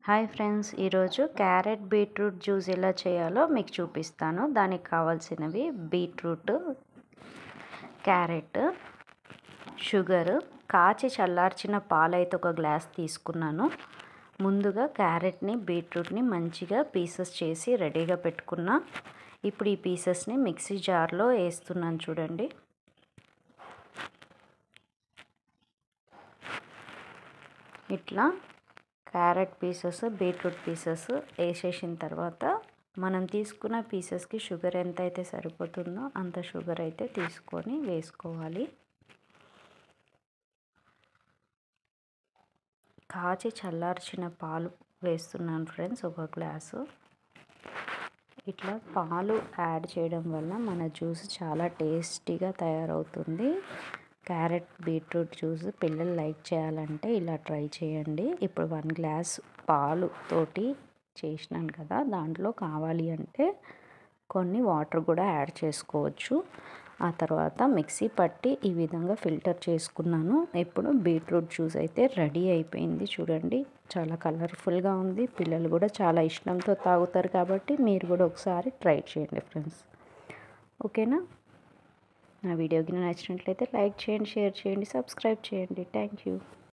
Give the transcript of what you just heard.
Hi friends, ఈరోజు carrot beetroot juice ఎలా చేయాలో మీకు చూపిస్తాను. దానికి కావాల్సినవి బీట్రూట్, క్యారెట్, షుగరు, కాచి చల్లార్చిన పాలైతే ఒక గ్లాస్ తీసుకున్నాను. ముందుగా క్యారెట్ని, బీట్రూట్ని మంచిగా పీసెస్ చేసి రెడీగా పెట్టుకున్నా. ఇప్పుడు ఈ పీసెస్ని మిక్సీ జార్లో వేస్తున్నాను చూడండి. ఇట్లా క్యారెట్ పీసెస్, బీట్రూట్ పీసెస్ వేసేసిన తర్వాత మనం తీసుకున్న పీసెస్కి షుగర్ ఎంత అయితే సరిపోతుందో అంత షుగర్ అయితే తీసుకొని వేసుకోవాలి. కాచి చల్లార్చిన పాలు వేస్తున్నాను ఫ్రెండ్స్, ఒక గ్లాసు. ఇట్లా పాలు యాడ్ చేయడం వల్ల మన జ్యూస్ చాలా టేస్టీగా తయారవుతుంది. క్యారెట్ బీట్రూట్ జ్యూస్ పిల్లలు లైక్ చేయాలంటే ఇలా ట్రై చేయండి. ఇప్పుడు 1 గ్లాస్ పాలు తోటి చేసినాను కదా, దాంట్లో కావాలి అంటే కొన్ని వాటర్ కూడా యాడ్ చేసుకోవచ్చు. ఆ తర్వాత మిక్సీ పట్టి ఈ విధంగా ఫిల్టర్ చేసుకున్నాను. ఇప్పుడు బీట్రూట్ జ్యూస్ అయితే రెడీ అయిపోయింది చూడండి. చాలా కలర్ఫుల్గా ఉంది. పిల్లలు కూడా చాలా ఇష్టంతో తాగుతారు కాబట్టి మీరు కూడా ఒకసారి ట్రై చేయండి ఫ్రెండ్స్. ఓకేనా? నా వీడియోకి నచ్చినట్లయితే లైక్ చేయండి, షేర్ చేయండి, సబ్స్క్రైబ్ చేయండి. Thank you.